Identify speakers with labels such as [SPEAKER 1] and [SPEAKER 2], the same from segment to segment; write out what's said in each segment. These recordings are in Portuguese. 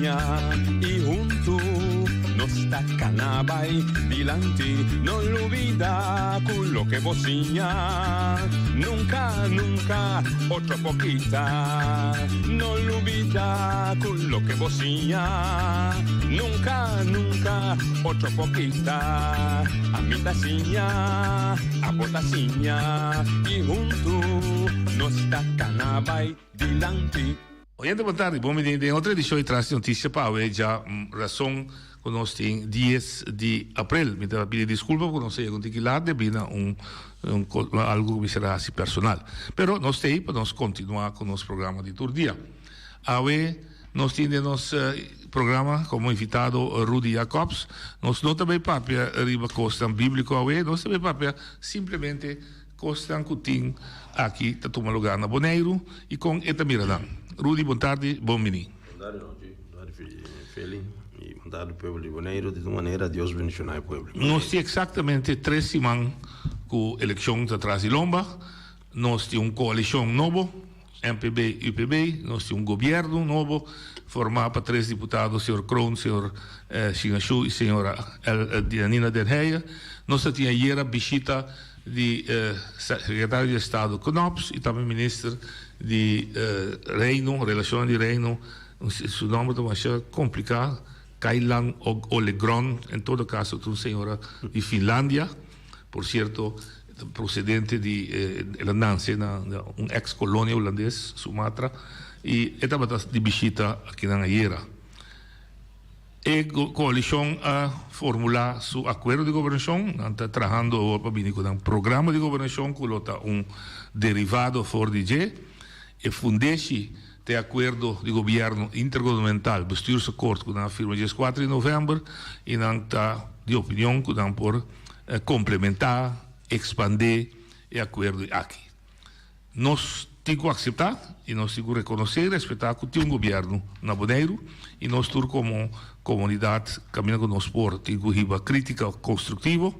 [SPEAKER 1] bocinha y junto nos tacanabay dilante, no lo olvida con lo que bocinha, nunca, nunca, otra poquita, no lo olvida con lo que bocinha, nunca, nunca, otra poquita, a mi tacinha, a botacinha y junto nos tacanabay dilante.
[SPEAKER 2] Oyente, boa tarde. Bom, em outra edição traz notícia para hoje, já razão que nós temos 10 de abril. Me dá pedir desculpa porque não sei onde que lá deve algo que será assim personal. Pero nós temos para nós continuar com o nosso programa de todo dia. Hoje nós temos nosso programa como invitado Rudy Jacobs. Nós não também papia riba costa bíblico hoje, nós também papia simplesmente costa que tem aqui tá tomando lugar na Bonaire e com Etamiradan. Rudy, boa tarde, bom menino.
[SPEAKER 3] Boa tarde, Feli, e boa tarde, povo de Bonaire. De uma maneira, Deus abençoe o povo.
[SPEAKER 2] Nós temos exatamente 3 semanas com a eleição atrás de Lomba. Nós temos uma coalição nova, MPB e UPB. Nós temos governo novo, formado por 3 deputados, o Sr. Kroon, o Sr. Chingachu e a Sra. Dianina Derheia. Nós temos ayer a visita de secretário de Estado Knops e também ministro de Reino, Relações de Reino, seu nome é mais complicado, Kailan Olegron, em todo caso, uma senhora de Finlândia, por certo, procedente de Irlanda, uma ex-colônia holandesa, Sumatra, e estava de visita aqui na Iera. A coalição a formular seu acordo de governação, está trabalhando para um programa de governação que é derivado for DG, e fundesse o acordo de governo intergovernamental, bestuursacord, que na firma dia 4 de novembro, e não está de opinião que não por complementar, expandir o acordo aqui. Nós temos que aceitar e nós temos que reconhecer e respeitar que tem um governo na Bonaire e nós todos como comunidade caminhando com nós por temos que ir crítica construtiva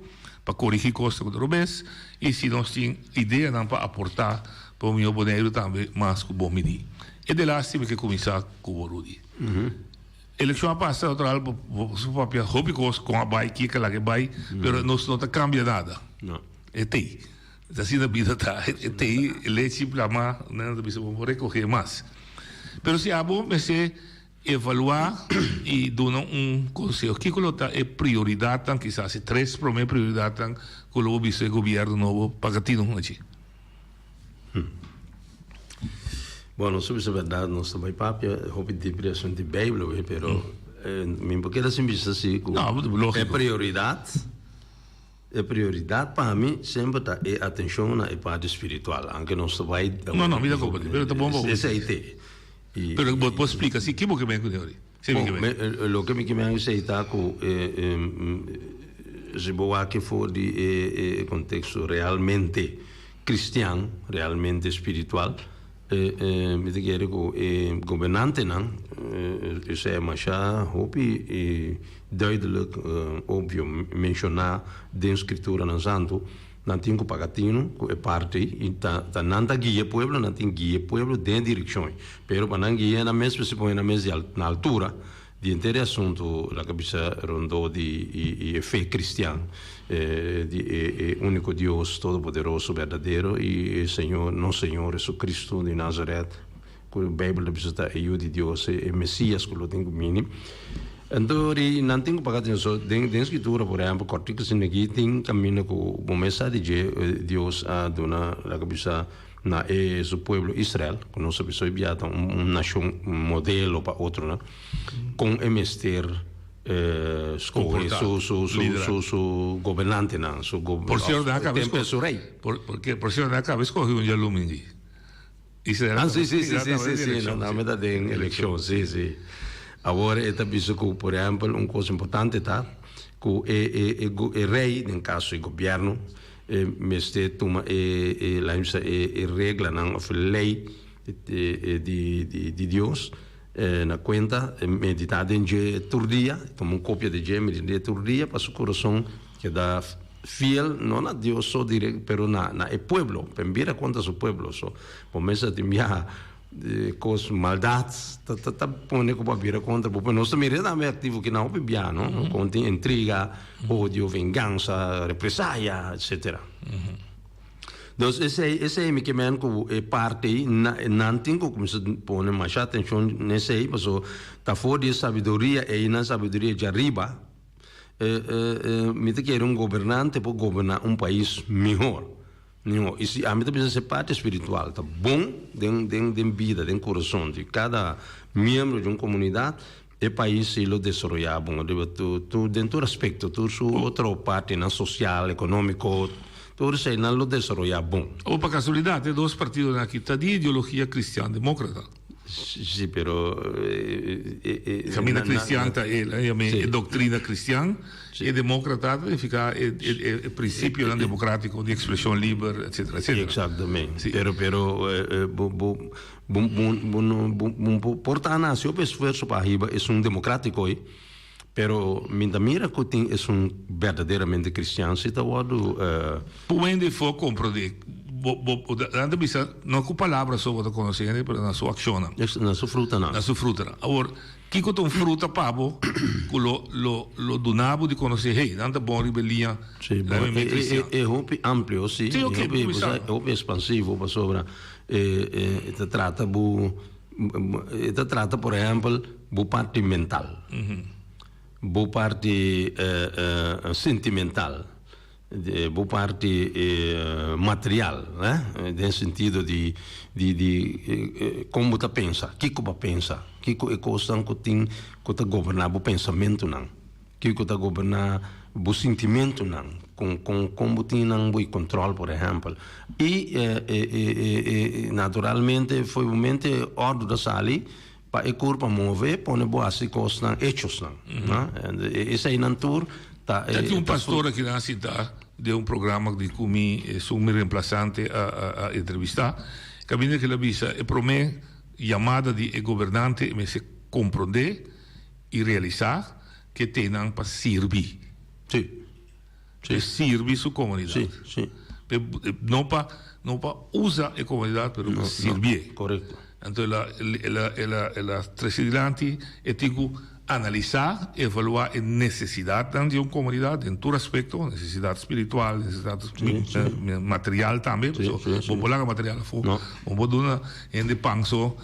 [SPEAKER 2] para corrigir coisas que talvez e se nós temos ideia não para aportar para o meu Bonaire também mais que o bom menino. É de lá que que começar com o Rudy. Eleição passada outra algo o papel hobby com a bike que lá que vai, mas nós não cambia nada.
[SPEAKER 3] Não.
[SPEAKER 2] É tem. Assim a vida está, tem ele simplesmente não precisa recorrer mais. Mas se é bom você evaluar e dar conselho. Que coloca é prioridade, quizás 3 primeiras prioridades que o governo novo para não aqui.
[SPEAKER 3] Bom, não sei se é verdade, nós também papia, houve de pressão de Bíblia, mas me porque ela sempre diz assim, é prioridade. A prioridade para mim sempre é atenção na parte espiritual, aunque não se vai.
[SPEAKER 2] Não, me dá conta, mas tá bom.
[SPEAKER 3] Esse aí tem.
[SPEAKER 2] Pero posso explicar assim, que que vem com ele?
[SPEAKER 3] O que me quer dizer é que se boa que for de contexto realmente cristiano, realmente espiritual, me dizer que governante não, isso é mais duidelijk, óbvio, mencionar de escritura na Santo, não tem que pagatino, que é parte, e não tá guia pueblo, não tem guia pueblo de direção, pero para não guia na mesma se põe na mesma na altura de inteiro assunto, a cabeça rondou de fé cristã, de único Deus todo-poderoso, verdadeiro, e Senhor, nosso Senhor Jesus Cristo de Nazaré, que a Bíblia precisa é de Deus, é Messias que lo tem mínimo. Então, não tenho que pagar atenção. Dentro da escritura, por exemplo, cortico se aqui tem caminho com a mensagem de Deus a donar a cabeça na seu povo Israel, que nossa pessoa enviada nação modelo para outro, né? Com emester escolhe seu governante, não?
[SPEAKER 2] Por senhor da cabeça, porque por senhor da cabeça escolheu Jalumindi.
[SPEAKER 3] Ah, sim, na verdade tem eleição, sim. Agora, está visto que, por exemplo, uma coisa importante tá, que o rei, no caso do governo, meste toma regra, não, a lei de Deus, na conta, meditar em dia todo dia, toma uma cópia de dia, meditar todo dia, para o coração que dá fiel, não a Deus só direto, pero na povo, para ver a conta do povo, só, começa a enviar cos maldades tá pone com a vira contra porque nós também é ativo que não piano contém intriga ódio vingança represália etc. Então esse é que men com parte não tem como se pone mais atenção nesse aí mas tá fora de sabedoria e na sabedoria de arriba me te quer governante para governar país melhor. Não, e se a mim também é parte espiritual, tá bom, de vida, de coração de cada membro de uma comunidade, é país se lo desenvolver bom, tu dentro do aspecto, tu sua outra parte na social, econômico, tudo isso não lo desenvolver bom.
[SPEAKER 2] Ou para casualidade, dois partidos aqui tá de ideologia cristã-democrata.
[SPEAKER 3] Sì, però
[SPEAKER 2] cammina cristiana è dottrina cristiana e democrata fica è principio democratico di espressione libera eccetera eccetera.
[SPEAKER 3] Esattamente. Sì. Però porta a nação per sforzo para arriba é democrático pero minha mira que é verdadeiramente cristiano se tá wado
[SPEAKER 2] puende for compreender Anda bisa não com palavras só você conhece, mas na sua ação.
[SPEAKER 3] Na sua fruta não.
[SPEAKER 2] Na sua fruta. Agora, que com um fruta pabo, que lo donavo de conhecer, hey, anda bom rebelião.
[SPEAKER 3] Sim, é hobby amplo, sim.
[SPEAKER 2] Sim, ok.
[SPEAKER 3] É hobby expansivo, para sobra. Trata, por exemplo, boa parte mental, boa parte sentimental. Boa parte material, né? No sentido de como você pensa, que você pensa, que é coisa que tem que governar o pensamento não, que você governar o sentimento não, com como tem não o controle, por exemplo, e naturalmente foi um momento ordem da sali para o corpo mover, põe boas coisas não, hechos não, esse aí não tur
[SPEAKER 2] tem pastor aqui na cidade de programa de comi sou meu reemplaçante a entrevistar cabine que la visa e promete chamada de governante me se compreender e realizar que tenham para servir servir sua comunidade não para usar a comunidade para servir
[SPEAKER 3] correto
[SPEAKER 2] então ela presidente e digo analisar, evaluar a necessidade de uma comunidade em todo aspecto, necessidade espiritual, necessidade material também, vamos lá material vamos dar em panso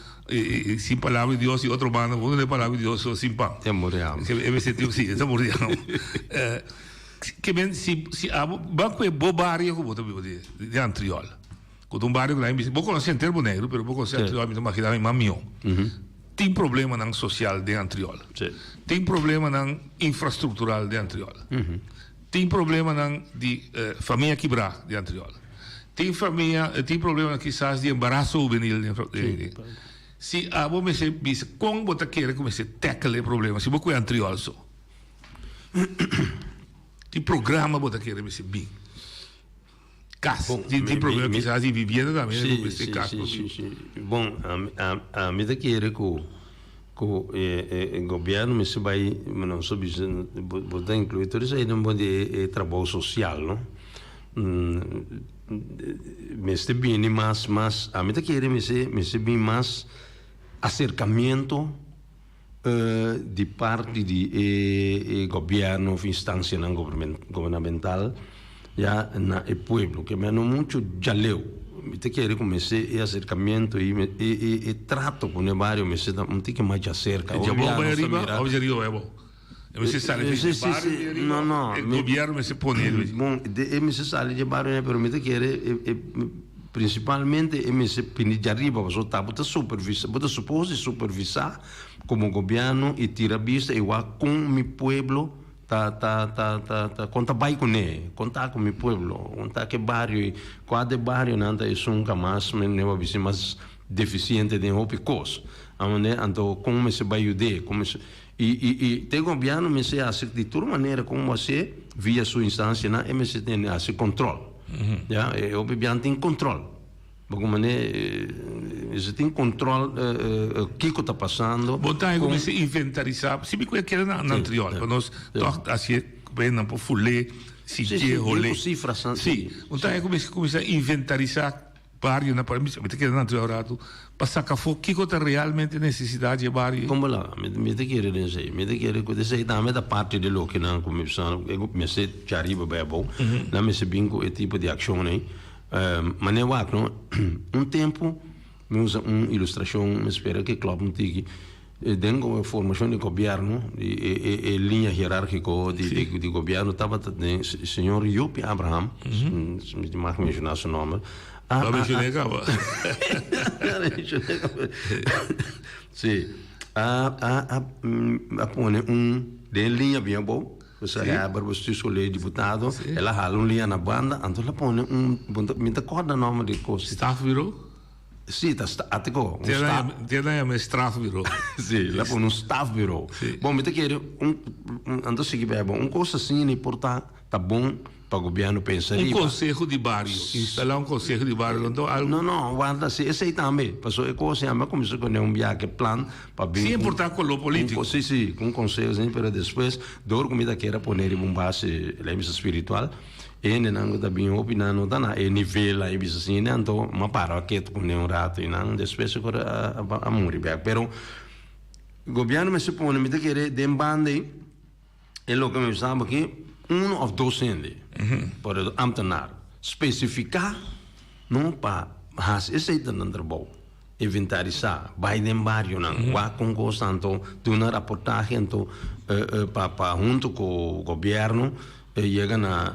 [SPEAKER 2] sem palavra de Deus e outro bando, vamos dar palavra de Deus sem pão.
[SPEAKER 3] É morreal.
[SPEAKER 2] É morreal. Que bem se banco é bobário como eu dizer, de Antriol. Quando barrio lá em vou conhecer em termo negro, mas vou conhecer Antriol, me imaginar em Mamião. Tem problema na social de Antriol. Tem problema na infraestrutural de Antriol. Tem problema na de família quebrada de Antriol. Tem problema quizás de embaraço juvenil. Se a você me diz como você quer começar a tackle o problema, se você é Antriol só. Tem programa você quer começar bem. Casa. Tem problema quizás de vivenda também.
[SPEAKER 3] Bom, a mim quer que o governo me se vai, não soube, botar incluir tudo isso aí não pode trabalho social, não? Me se bem mais, a mim quer me se bem mais acercamento de parte de governo, instância não governamental. Já na o povo que menos muito já leu te quer começar e acercamento e trato com o bairro me se não tem que mais acerca
[SPEAKER 2] já vou para arriba ou já riu é bom eu se sai de bairro
[SPEAKER 3] não
[SPEAKER 2] o governo me se põe
[SPEAKER 3] bom me se sai de bairro né pero me te quer principalmente me se pini de arriba para soltar bota supervisar como governo e tira vista igual com mi pueblo conta vai com ele, contar com meu povo, contar que bairro, cada bairro nada é nunca mais, mas não vai ser mais deficiente de roupa coisa. Então como se vai ajudar, como se e tem governo me se assim de toda maneira como você via sua instância na MS tem esse controle, já o governo tem controle. Porque você tem controle o que está passando.
[SPEAKER 2] Botar como se inventarizar. Se me quer na anterior, para nós assim bem não por fulé, se rolê.
[SPEAKER 3] Cifras.
[SPEAKER 2] Sim. Botar como se inventarizar barrio na para mim me quer na teorato passar que for que cota realmente necessidade de barrio
[SPEAKER 3] como lá me te querer dizer me te querer que dizer também da parte de lo que não começando eu me já arriba bem bom não me se bingo esse tipo de ação aí mas eu acho não tempo me usa ilustração me espera que club não tique dentro da formação de governo e linha hierárquica de governo estava o senhor Joop Abraham me mag mencionar seu nome sim a pone de linha bem bom você é você escolhe deputado ela hala linha na banda então ela pone me acorda nome de coisa
[SPEAKER 2] staff bureau
[SPEAKER 3] sim, até
[SPEAKER 2] tem uma staff bureau.
[SPEAKER 3] Sim, lá por staff bureau. Bom, me te quero ando seguir bem bom. Coisa assim importante, tá bom para o governo pensar.
[SPEAKER 2] Conselho de bairro, instalar conselho de bairro.
[SPEAKER 3] Não, guarda, esse aí também. Passou a coisa, mas começou com viagem plan para bem.
[SPEAKER 2] Sim, importante com o político.
[SPEAKER 3] Sim, com conselho, assim, mas depois, dor comida que era poner em base espiritual. E não está bem opinando tá e nível aí bisa assim então uma paraquete com um rato e não depois agora a morrer bem pero o governo me supõe me querer de bande é lo que me sabe que of docente por ambtenaar especificar não para has esse aí não trabalho inventarizar vai dem barrio não qua com constanto tu na reportagem então para junto com o governo chega na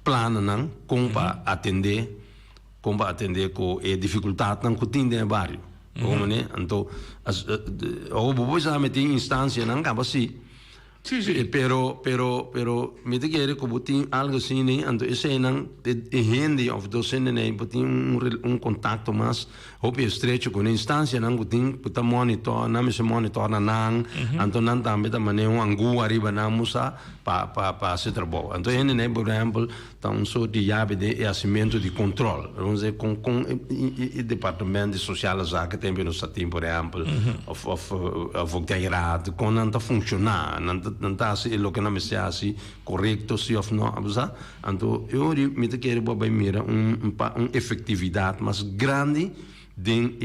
[SPEAKER 3] plano não como para atender com a dificuldade não que tem no bairro como né então ou depois já meter instância não acaba assim pero me te quer como tem algo assim né então esse não gente of docente né tem contato mais hope estreito com a instância não tem puta monitor não se monitor não então não também da maneira angu arriba não musa para se trabalho então gente né por exemplo então só de chave de assimento de controle vamos dizer com o departamento de social que tem no satim por exemplo of integrado com não está funcionar não está assim o que não me se assim correto se of não abusa então eu me te quero bobar mira efetividade mais grande den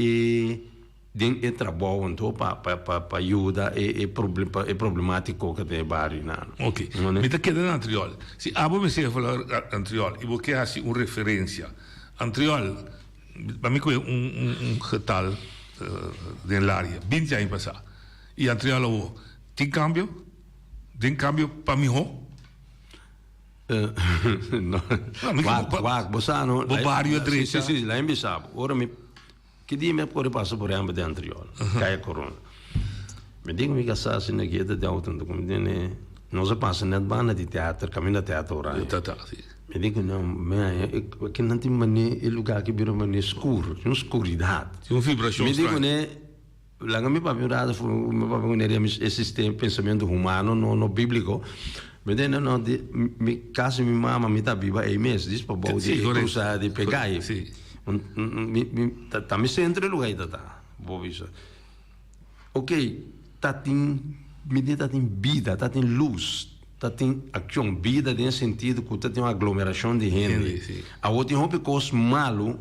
[SPEAKER 3] trabalho então para ajudar e problemático que tem bairro não
[SPEAKER 2] ok me te quero anterior se abo me se falar anterior e porque assim uma referência anterior para mim é getal da área 20 anos passar e anterior tem cambio para mim
[SPEAKER 3] Bosano
[SPEAKER 2] bairro direita
[SPEAKER 3] sim lá em Bissau ora me que dia me pode passar por exemplo de anterior cai corona me digo me casar assim na guia de auto como né não se passa net banda de teatro caminho de teatro oral me digo não que não tem maneira lugar que vira maneira escuro uma escuridade
[SPEAKER 2] uma vibração
[SPEAKER 3] me digo né lá me papel esse pensamento humano no bíblico mas não me caso minha mama me tá viva aí mesmo diz para bom de cruzar de pegar
[SPEAKER 2] sim
[SPEAKER 3] tá me centro lugar aí tá vou isso ok tá tem medida tem vida tá tem luz tá tem ação vida tem sentido que tá tem uma aglomeração de gente a outra tem coisa malo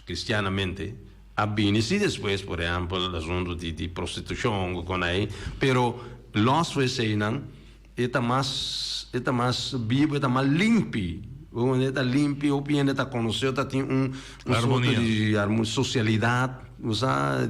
[SPEAKER 3] cristianamente a bem se depois por exemplo o assunto de prostituição com aí pero nós foi não está mais vivo está mais limpo onde está limpo o bem está conhecido está tem
[SPEAKER 2] harmonia
[SPEAKER 3] de socialidade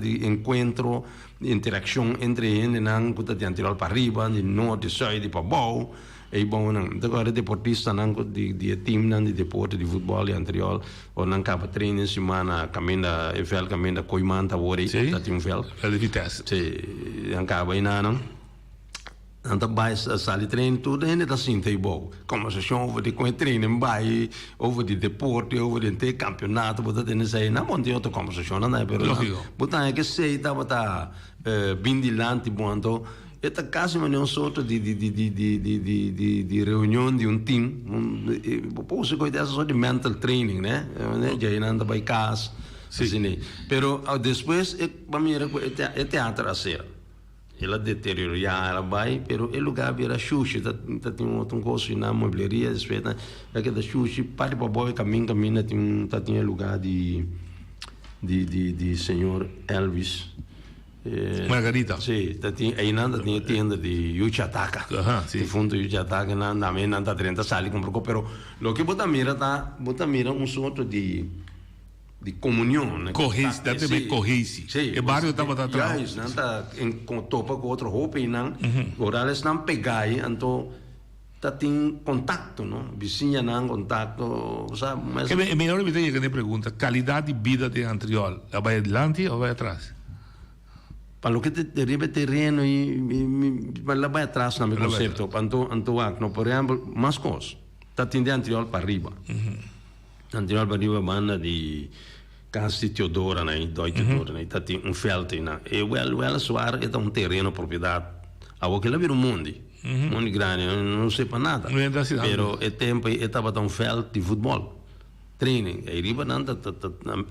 [SPEAKER 3] de encontro de interação entre gente não que está anterior para arriba de norte de sul de para baixo e bom não agora deportista não de time não de deporte de futebol e anterior ou não acaba treino semana caminha EFL caminha coimanta ora está tem vel
[SPEAKER 2] de vitesse
[SPEAKER 3] sim acaba aí não então vai sair treino tudo ainda está assim tem bom conversação over de com treino vai over de deporte over de campeonato botar tendo aí não bom tem outra conversação não é pero botar é que sei tá bindilante bom então esta casa é um sorte de reunião de time posso cuidar só de mental training né já ainda vai casa assim pero depois para mim é teatro a ser ela deteriorar, ela vai, pero o lugar vira xuxi, tem um coisa na mobiliaria, respeita, é que da xuxi, para para boa caminho, tem lugar de senhor Elvis.
[SPEAKER 2] Margarita.
[SPEAKER 3] Sim, aí não tem tenda de Yucataka. De fundo Yucataka, não tá 30 sali comprou, pero lo que bota mira sorte de comunhão, né?
[SPEAKER 2] Corrência, deve ter corrência. O bairro estava atrás.
[SPEAKER 3] Não tá em topa com outra roupa e não, agora eles não pegar, então tá tem contato, não? Vizinha não contato, sabe? Mas
[SPEAKER 2] é melhor me ter que pergunta, qualidade de vida de Antriol, vai adiante ou vai atrás?
[SPEAKER 3] Para o que deriva terreno e lá vai atrás no meu conceito, no por exemplo, mais coisas, tá tendo Antriol para arriba. Antriol para arriba banda de casa de Teodora, né, Teodora, né, tá tem feld né, e ela soar é um terreno propriedade, a o que lá vira mundo grande, não sei para nada, pero é tempo estava tão feld de futebol. Training, aí riba nanda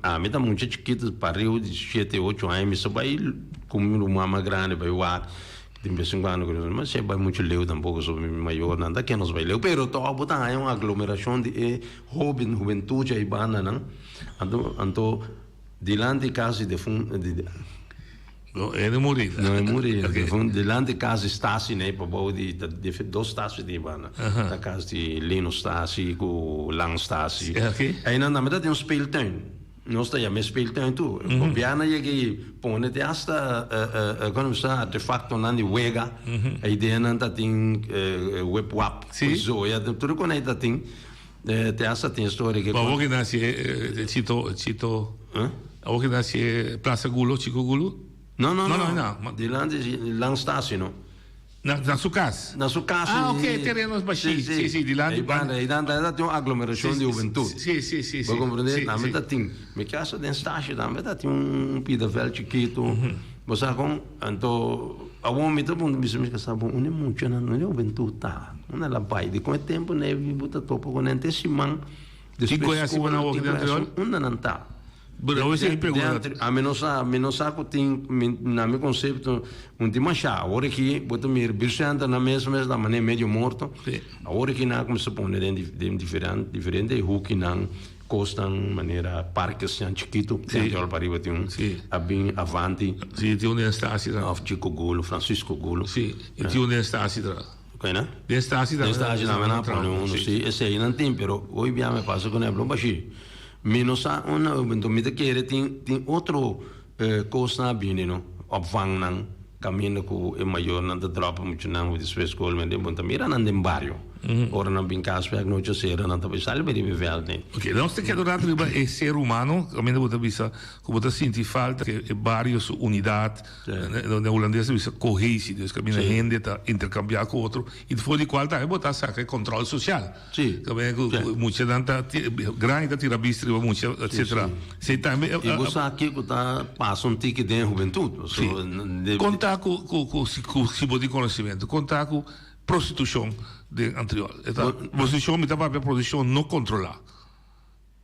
[SPEAKER 3] a mim tá muito chiquito para rio de 7, 8 anos, só vai comer uma mais grande, vai voar, tem 5 anos, mas se vai muito leu tampouco sobre maior, nada que nos vai leu, pero tô a botar uma aglomeração de juventude aí banda, não? Então, delante de casa de fundo,
[SPEAKER 2] não é morir.
[SPEAKER 3] Não é morir. Delante de casa Stasi, né? Para boa de 2 Stasi de banda. Da casa de Lino Stasi, com Lang Stasi. Aí na verdade tem speeltuin. Nós temos speeltuin tu. O piano é que põe até hasta quando você artefacto na de wega. Aí dentro tem web-wap. Isso é tudo quando aí tem até hasta tem história que.
[SPEAKER 2] Mas o que nasce cito. O que nasce Praça Gulo, Chico Gulo.
[SPEAKER 3] Não. Delante de Lang Stasi, não.
[SPEAKER 2] Na sua casa?
[SPEAKER 3] Na sua casa.
[SPEAKER 2] Ah, ok, terrenos baixinhos. Sim, de lá.
[SPEAKER 3] Aí tem uma aglomeração de juventude.
[SPEAKER 2] Sim.
[SPEAKER 3] Para compreender, na verdade tem. Minha casa tem Stasi, na verdade tem um pidavel chiquito. Você com, então, a homem todo mundo me sabe, não é muito, não é juventude, tá? Não é lá pai. De com o tempo, né, bota topo com ente simão.
[SPEAKER 2] Que conhece o na outra anterior?
[SPEAKER 3] Não tá.
[SPEAKER 2] A
[SPEAKER 3] menos que tem na meu conceito tem machá agora que bota mir bichanta na mesma da maneira meio morto agora que não começa a pôr diferente hook não costa maneira parques são chiquito tem já para ir tem bem avante
[SPEAKER 2] tem um estácio
[SPEAKER 3] of Chico Gulo Francisco Gulo
[SPEAKER 2] tem um estácio
[SPEAKER 3] ok né
[SPEAKER 2] estácio
[SPEAKER 3] não na para não sei esse aí não tem pero hoje bem me passa com ele baixi menos me quer tem outro coisa bem não opvang não caminho com o maior não dropa muito não de sua escola mas de bonta mira não dem barrio ora não bem caso pega noite cedo não tá pensando bem de ver né
[SPEAKER 2] ok não se quer durar é ser humano caminho bota bisa como você sente falta que barrios unidade onde holandês bisa cohesão Deus caminho gente tá intercambiar com outro e depois de qual tá botar saca controle social caminho muita tanta grande tira bistri muito etc se também
[SPEAKER 3] e você aqui que tá passa tique de juventude
[SPEAKER 2] contar com se pode conhecimento contar com prostituição de Antriol. Prostituição me dava para prostituição não controlar.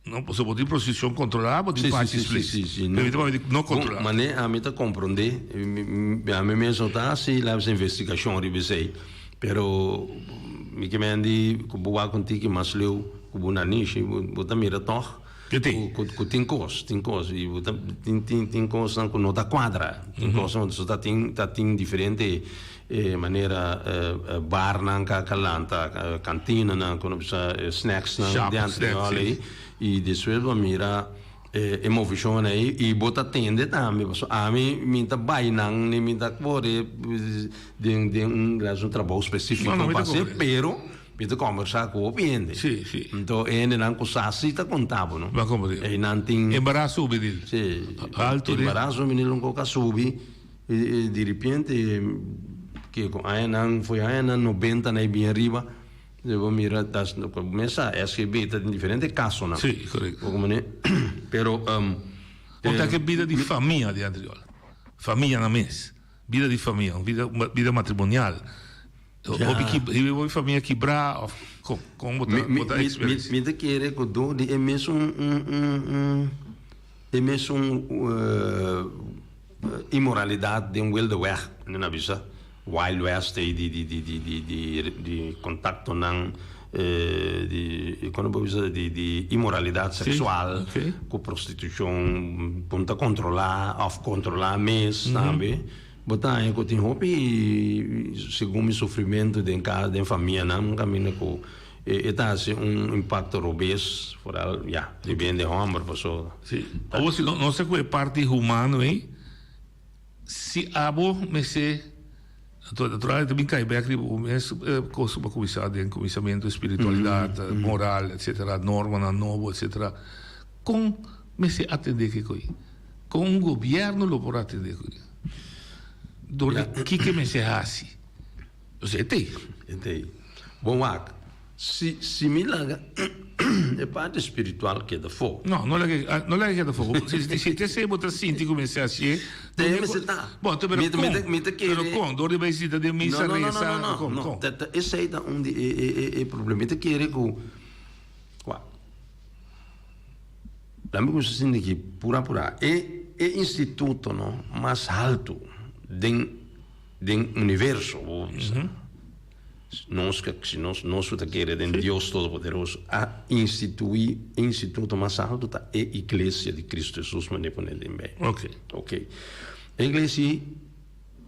[SPEAKER 2] Não você pode prostituição controlar, pode fazer isso. Não controlar.
[SPEAKER 3] Mas a mim tá compreender, a mim mesmo tá se lá essa investigação revisei, pero me que me andi com boa contigo mas leu com boa niche, botar mira toh. Tem coisa e tem coisa que não dá quadra, tem coisa onde está tem diferente maneira bar não calanta cantina não quando precisa snacks não dentro ali e depois vamos mirar emoção aí e bota tende também a mim me tá bem não me tá fora de trabalho específico para fazer pero Pito conversar com o cliente.
[SPEAKER 2] Sim.
[SPEAKER 3] Então, ele não consegue estar contável, não?
[SPEAKER 2] Vai compreender.
[SPEAKER 3] Ele não tem...
[SPEAKER 2] Embaraço o menino.
[SPEAKER 3] Sim.
[SPEAKER 2] Alto de...
[SPEAKER 3] Embaraço o menino nunca soube. E de repente, que aí não foi aí não 90 nem bem arriba. Eu vou mirar, começa a escrever em diferentes casos, não?
[SPEAKER 2] Sim, correto.
[SPEAKER 3] Pero...
[SPEAKER 2] Conta que vida de família de Antriol. Família na mesa. Vida de família, vida matrimonial. Ou família quebrar, como botar experiência.
[SPEAKER 3] Me querer que do é mesmo imoralidade de wilde weg, na bisa Wild West di contatto di imoralidade sexual, com prostituição, ponta controlar mês, sabe? Botar em que tem hobby, segundo o sofrimento de casa, de família, não caminha com está impacto robês, fora, de bem de homem, pessoa.
[SPEAKER 2] Sim. Ou se não sei qual é parte humana, hein? Se abo me se também cai bem aqui uma comissão de comissamento espiritualidade moral etc norma na novo etc com me se atender que coi com um governo lo por atender coi do que me se hace você tem
[SPEAKER 3] bom se me larga é parte espiritual que é da fogo.
[SPEAKER 2] Não é que é da fogo. Se te sei botar sinti come se assim.
[SPEAKER 3] Deve se tá.
[SPEAKER 2] Bom, pero com dor de visita de missa reza.
[SPEAKER 3] Não. Esse aí tá onde é problema. Te querer com qua. Lembra que você sente que pura é instituto não mais alto do universo. Nós está querendo Deus Todo-Poderoso a instituir instituto mais alto da Igreja de Cristo Jesus, mas não Ok. A Igreja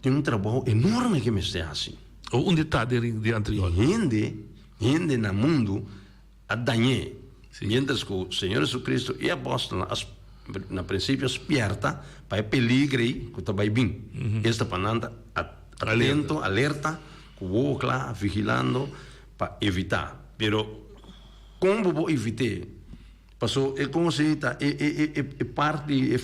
[SPEAKER 3] tem trabalho enorme que me está assim.
[SPEAKER 2] Onde está de anterior?
[SPEAKER 3] Gente no mundo a danhar. Mientras que o Senhor Jesus Cristo e apóstolo na princípio aperta para peligre que está bem bem. Esta pananda atento, alerta. Lá, vigilando para evitar. Pero como vou evitar? Passou é como se é parte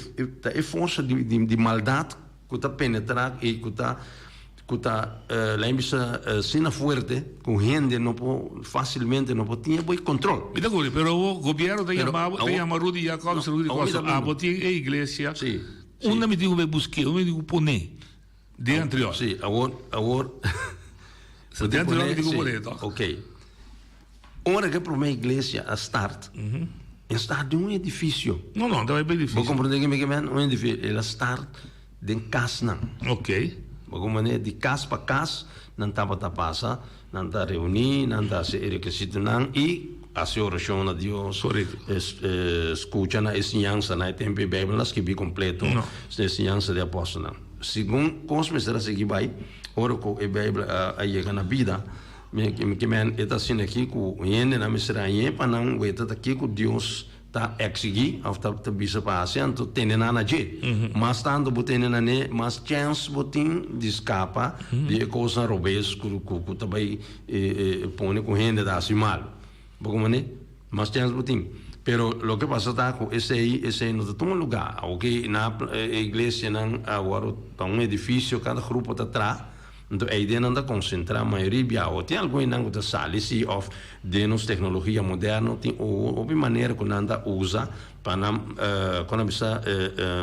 [SPEAKER 3] é força de maldade que está penetrar e que está lembra sina forte com gente não pode facilmente não pode ter bom controle.
[SPEAKER 2] Mas agora, pero o governo tem chamado Rudy Jacob, Rudy Costa, a botar a igreja. Uma me digo busquei, uma me digo poner de anterior.
[SPEAKER 3] Sim, agora
[SPEAKER 2] Dentro do digo boleto.
[SPEAKER 3] Ok. Ora que para uma igreja a start, start de um edifício.
[SPEAKER 2] Não, é bem difícil.
[SPEAKER 3] Vou compreender que um edifício, ela start de casa não.
[SPEAKER 2] Ok.
[SPEAKER 3] Vou compreender de casa para casa, não está para passa, não está reunir, não está se requisito não e a sua oração a Deus. Escuta na ensinança na tempo da Bíblia, que bem completo, a ensinança de apóstolo. Segundo como será seguir vai ora ko e Bíblia aí na vida que men está sendo aqui com yende na misera aí para não ver tá aqui com Deus tá exigir ou tá bisa paciente tem na je mas tanto botem na ne mas chance botem de escapa de coisa robês que também põe com yende da assim mal como né mas chance botem pero lo que pasa está com esse aí não está um lugar ok na igreja não agora tá um edifício cada grupo está atrás então a ideia não está concentrar a maioria ou tem algo não está sali se of de nos tecnologia moderna tem ou maneira que não usa para quando precisa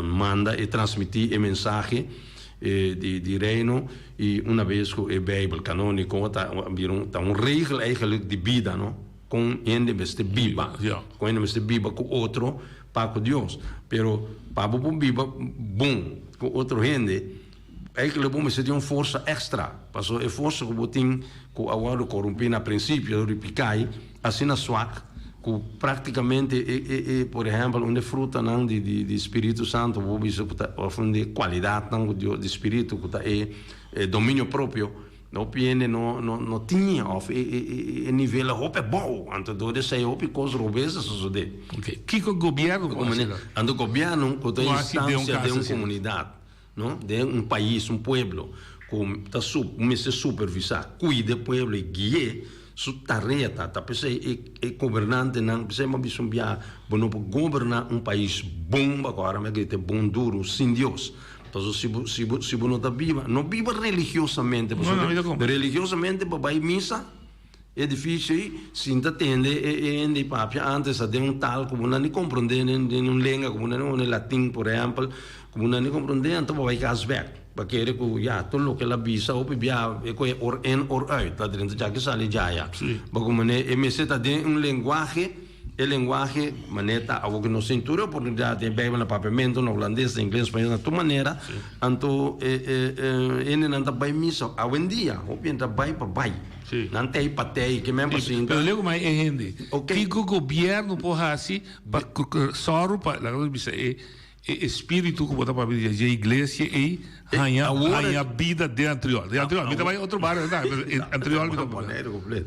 [SPEAKER 3] manda e transmitir a mensagem de reino e uma vez que a Bíblia canônico tá regra eigenlijk de vida não com gente beste biba com gente beste biba com outro para com Deus pero para bom biba bom com outro gente eigenlijk bom se tem uma força extra passou é força que botem com agora corromper na princípio do picai assim na swak que praticamente por exemplo uma fruta não de Espírito Santo vou dizer de qualidade não de Espírito que é domínio próprio não piene não tinha o nível é bom então do sei o coisa robesa sucede
[SPEAKER 2] que o governo
[SPEAKER 3] ando governo que tem instância de uma comunidade não de um país pueblo com tá supervisar cuida pueblo e guia su tarefa tá pensei governante não pensei mas bisumbia bom governar país bom agora mas que bom duro sem Deus. Então, se não está viva, não viva religiosamente. Religiosamente, para ir missa, é difícil. Se não atende, é papia. Antes, de tal, como não compreende, em uma língua, como não é latim, por exemplo, como não compreende, então vai casa back. Porque tudo que ela visa, ou é or in, or out. Está dentro, já que sai já. Como é, me está dentro uma linguagem o linguagem, maneta, algo que não cintura, oportunidade de beber no papamento, no holandês, no inglês, espanhol, na tua maneira, então, ele não está bem missa, a um dia, o bem está bem para bem. Não tem patei, que mesmo assim.
[SPEAKER 2] Pero lego mais é hindi. Que o governo porra assim, só para é espírito que botar para a igreja e a vida de anterior. De anterior, me vai outro bar, anterior me dá.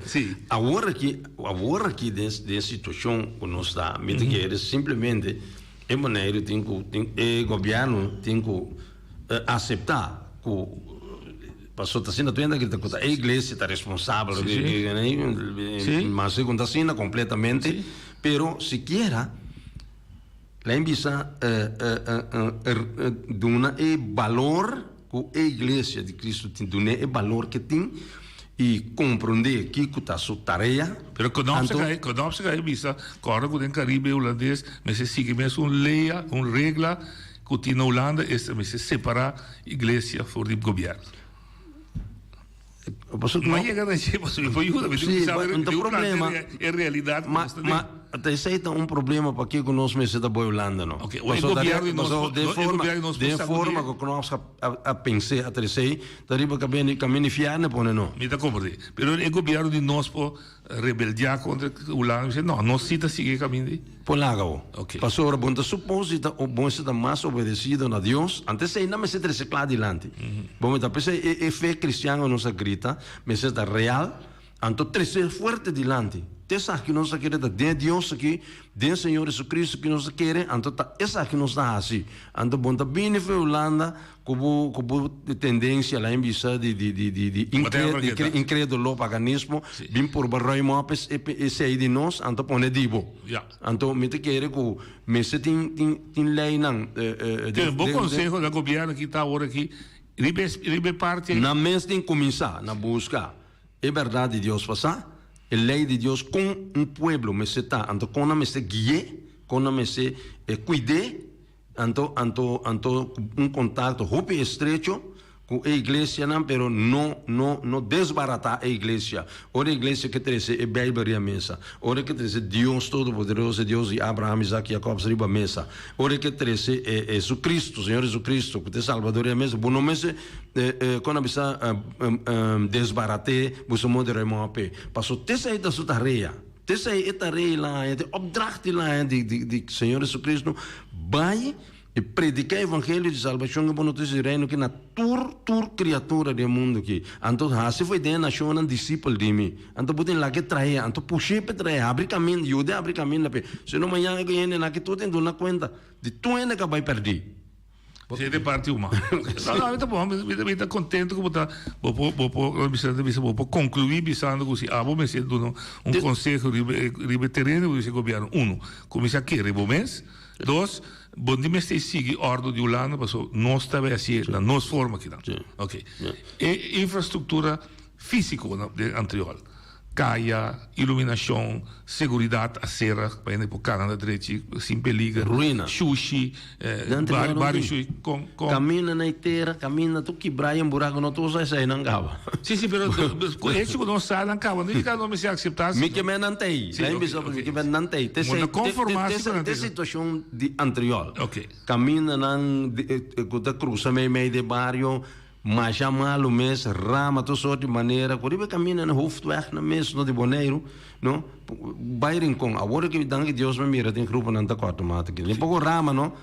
[SPEAKER 2] Sim.
[SPEAKER 3] Agora que dessa situação que nós está, me quer simplesmente é maneira tem que o governo tem que aceitar que passou a cena que a igreja está responsável, mas segundo a cena completamente, pero siquiera la invisa dona é valor que a igreja de Cristo tem, dona é valor que tem e compreender que está sua tarefa.
[SPEAKER 2] Pero conosco que a invisa, corre com o Caribe holandês, mas se sigue mesmo uma regra que tem na Holanda, é se separar a igreja fora do governo. Mas chega a gente, você me ajuda, mas não tem problema. É realidade.
[SPEAKER 3] Mas até isso é um problema para que nós me está boa Holanda, não?
[SPEAKER 2] Ok, o governo
[SPEAKER 3] de forma que nós a pensar até isso, dariba que me fiar não pone não.
[SPEAKER 2] Me dá compreender. Pero o governo de nós por rebeldear contra o Holanda, não, nós cita seguir caminho.
[SPEAKER 3] Por lá, ok. Passou a bom supósito, o bom está mais obedecido a Deus. Antes aí não me se reciclar adiante. Bom, então pensa é fé cristã não se grita, mas é real. Então crescer forte adiante. Essa que nós queremos de Deus aqui, de Senhor Jesus Cristo que nós queremos, então essa que nós está assim. Então bom tá bem na Holanda, como tendência lá em vista de incrédulo paganismo, bem por barrai mopes e sei de nós, então põe divo. Então me te quer que me se tem lei não.
[SPEAKER 2] Tem bom conselho do governo que está agora aqui, ribe parte.
[SPEAKER 3] Na mês tem começar na busca. É verdade Deus passar. A lei de Deus com pueblo me se está, então quando me se guie, quando me se cuide, então contato hope estrecho com a igreja não, pero não desbaratar a igreja. Ora a igreja que traz é Bíblia a mesa. Ora que traz Deus Todo-Poderoso, Deus de Abraão, Isaac e Jacob riba a mesa. Ora que traz é Jesus Cristo, Senhor Jesus Cristo, que é Salvador a mesa. Bom, não me se quando me se desbaratar, você moderar a pé. Passou tessa aí da sua tarefa. Tessa aí é tarefa lá, é opdracht lá de Senhor Jesus Cristo. Vai e predicar o evangelho de salvação, que boa notícia de reino, que na tur criatura do mundo aqui. Então, se foi de nação, um discípulo de mim. Então, botem lá que traia, então puxei para trair, abre caminho, ajuda a abrir caminho lá. Se não amanhã eu ganhei lá que tu tem na conta, de tu ainda que vai perder.
[SPEAKER 2] Você é de parte humana. Não, tá bom, me está contente como está. Vou concluir pensando que vou me ser conselho de terreno do governo. Começar a querer bom mês. Dois, bom dia, mas sigue a ordem de Holanda, mas nós estamos assim, na nossa forma aqui. Ok. E infraestrutura física anterior. Caia, iluminação, segurança, a serra, para ir para o canal da direita, sem perigo.
[SPEAKER 3] Ruína.
[SPEAKER 2] Sushi, vários sushi.
[SPEAKER 3] Camina na inteira, camina, tu quebrar um buraco, não tu sai não acaba.
[SPEAKER 2] Sim, mas com esse que não sai, não acaba. Não fica não me se aceitar.
[SPEAKER 3] Me que me não tem. Me que me não tem. Tem situação de anterior.
[SPEAKER 2] Ok.
[SPEAKER 3] Camina na cruza meio de bairro, mas já malo mês, rama, toda sorte de maneira, quando caminha na hoofdweg, na mês, no de Boneiro, não? Bairin com, agora que Deus me mira, tem grupo não tá quarto mata aqui. Nem pouco rama, não?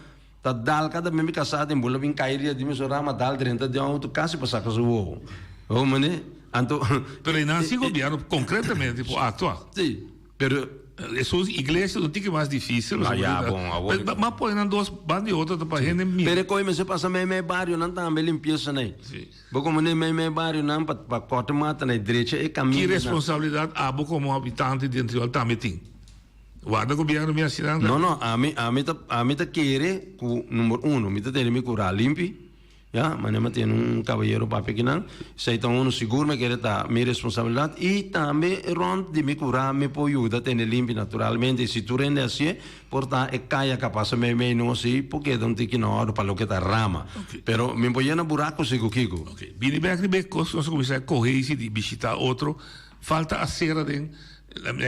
[SPEAKER 3] Tá dal, cada vez me casado, em bola, vem cair, de mesmo rama, dal, 30 de auto, casi para sacar o ovo. Oh, mané? Então...
[SPEAKER 2] Pero aí não se governo, concretamente, tipo, atuar.
[SPEAKER 3] Sim, pero...
[SPEAKER 2] Essas igrejas não tem que mais difícil. Mas põe na duas bandas e outras para gente mesmo.
[SPEAKER 3] Pero como se passa meio bairro, não está bem limpeza, né? Porque como meio bairro, não para cortar mata na direita é caminho.
[SPEAKER 2] Que responsabilidade há como habitante de interior também tem? Guarda o governo me assinando.
[SPEAKER 3] Não, a mim tá querer, número 1, me tá tendo me curar limpo. Ja, mas não tem cavalheiro para pequenar. Se então seguro me quer dar minha responsabilidade e também rond de me curar, me pode ajudar a ter limpo naturalmente. Se tu rende assim, portanto é caia capaz me não sei porque não tem que na hora para o que tá rama. Pero me põe na buraco se Kiko.
[SPEAKER 2] Ok. Bem, começar a correr e de visitar outro. Falta a cera de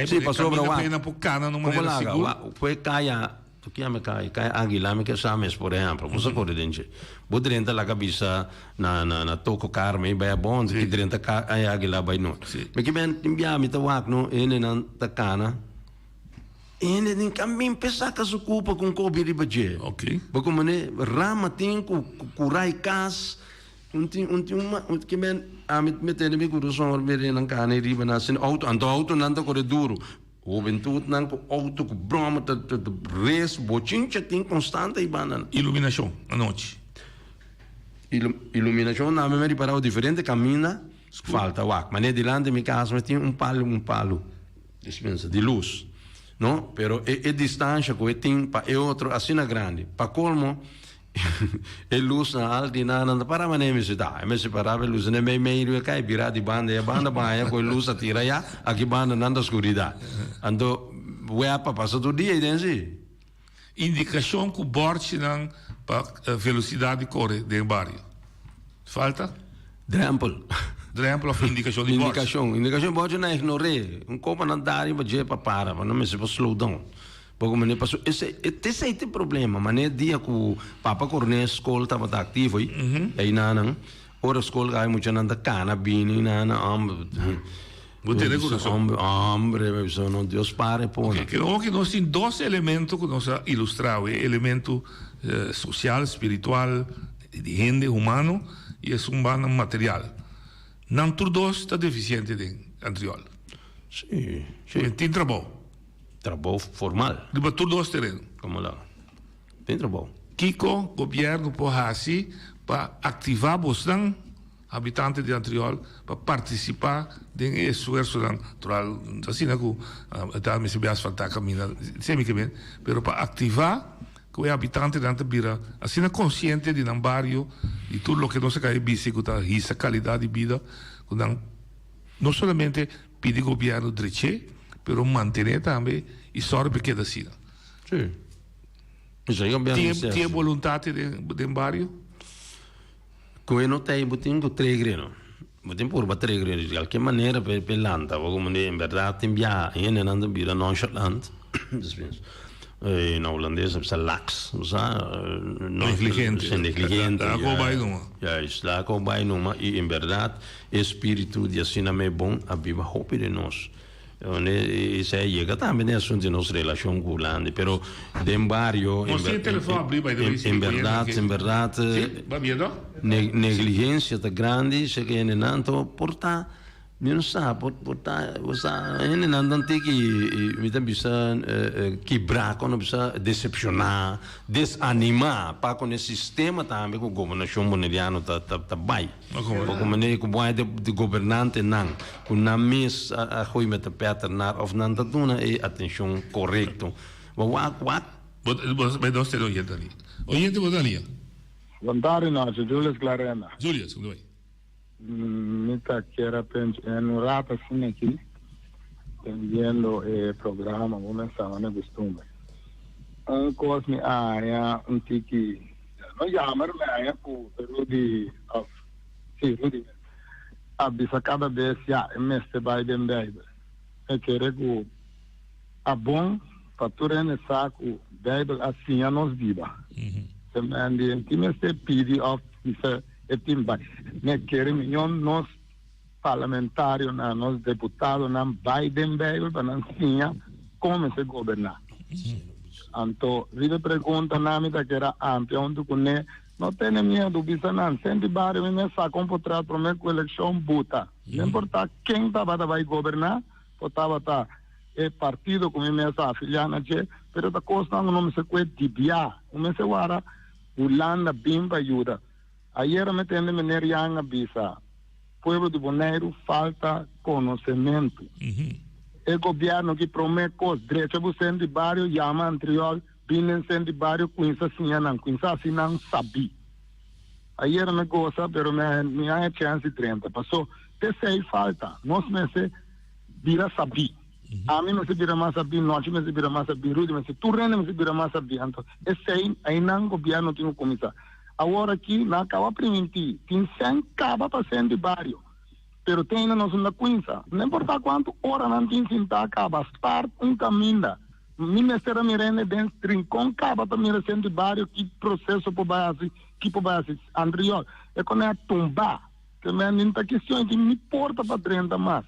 [SPEAKER 3] Sì, passò per qua.
[SPEAKER 2] Pena puccana non maniera sicura.
[SPEAKER 3] Poi caia, tu chiami caia Aguila che sames, per esempio, cosa corre dentro? Vuoi diventare la cabeça na tocco carme, vai a bon, che diventa Aguila vai no. Perché ben inviami ta wagno e ne ta cana. E ne cammino pesaka su cupa con cobi ribaje.
[SPEAKER 2] Ok.
[SPEAKER 3] Perché me rama tin cu rai cas che ben mettere mi curo sono ormai non cane riba na sin auto nanda corre duro. O ventuto nan ko auto ku broma te race bochincha tin constante e banana.
[SPEAKER 2] Iluminação à noite.
[SPEAKER 3] Iluminação na me riparavo differente cammina falta wak, ma ne di lande mi caso metti un palo dispensa di luz. No? Pero è distanza che tin pa e altro assina grande. Pa colmo e luz na alti na para ma ne mi si dà. E mi si parava luz ne meglio che bira di banda e banda baia con luz a tira ya a che banda nanda oscuridade. Ando uepa passa tutto dia densi.
[SPEAKER 2] Indicação que o borte não para velocidade corre dentro do barrio. Falta? Drempel of indicação de borte.
[SPEAKER 3] Indicação borte não é ignorar. Um copo não dá e vai para, mas não me se pode slow down. Porque me passou esse é o problema, mas nem dia que o papa corne escola estava ativo aí não. Ora escola vai muito nanda cana bini não.
[SPEAKER 2] Você regulação.
[SPEAKER 3] Hombre, sono Deus pare pone.
[SPEAKER 2] Que nós temos dois elementos que nós ilustramos, elemento social, espiritual, de gente humano e é humano material. Não tudo está deficiente de anterior.
[SPEAKER 3] Sim.
[SPEAKER 2] Tem trabalho.
[SPEAKER 3] Trabalho formal.
[SPEAKER 2] De tudo os terrenos.
[SPEAKER 3] Como lá? Tem trabalho.
[SPEAKER 2] Kiko, governo pode assim para ativar bastante habitantes de anterior para participar de esforço natural. Assim não que tal me se vê asfaltar caminho, semicamente, mas para ativar que o habitante de anterior assim é consciente de um bairro e tudo o que nós queremos executar essa qualidade de vida, não somente pedir governo direito, mas manter também e sorte que da cidade.
[SPEAKER 3] Sim. Isso aí é bem.
[SPEAKER 2] Tem vontade de bairro?
[SPEAKER 3] Come non tem botinho 3 grano. Botinho por 3 grano de qualquer maneira per landa, como em verdade tem bia, não anda bira nonchalant. Na holandês é lax,
[SPEAKER 2] negligente.
[SPEAKER 3] Ja, lá com vai numa e em verdade espírito de assim é bom a viva hope de nós. Isso aí chega também é assunto de nossa relação com o lande, pero dem barrio em verdade negligência tá grande, chega em nanto porta não sabe porta em nanto tem que me tem bisa quebrar, quando bisa decepcionar, desanimar para com esse sistema também com a governação monediano tá bai. Porque maneira que vai de governante não, com na mes a coi met paternar of não tá dona e atenção correto. What?
[SPEAKER 2] Vai dar você oyente ali. Oyente botalia.
[SPEAKER 4] Vantare no, Julius Clarena.
[SPEAKER 2] Julius, como vai?
[SPEAKER 4] Mita quiera en un rato sin aquí, viendo el programa, una semana de costumbre. Un cosa me haya un tiki, no llamarme haya Rudy, Rudy. Abisa cada vez ya me este Biden Bible. Me quiere que a bom fatura en saco Bible assim a nos vida. Também em time este PDF isso timba me querem nós parlamentários nós deputados na Biden Bible para ensinar como se governar. Então, vida pergunta na minha que era ampla onde com não tem medo bisa não sempre barrio me sa comportar para me eleição buta. Não importa quem vai governar, potava tá é partido como me sa afiliana che, pero da costa não se quer tibia, me se wara Ulanda bimba ajuda. Ayer me tende menere yang bisa. Pueblo de Bonaire falta conhecimento. O governo que promete coisas, direito você de bairro, chama anterior, vindo de bairro, com isso assim não sabe. Ayer me gosta, pero me há chance de 30. Passou, sei falta. Nós me se vira saber. A mim me se vira mais saber, noite me se vira mais saber, Rudy me se turrene me se vira mais saber. Então, esse aí não governo tem que começar. Agora aqui, na cava primitiva, tem 100 cava para de bairro. pero tem na nossa Quinza. Não importa quanto hora não tem sentar acaba, start caminho. Ministério Mirene dentro Rincón acaba também recente vários que processo por base, Andriol. É quando é tumbar, que não tem questão que me porta para 30 mais.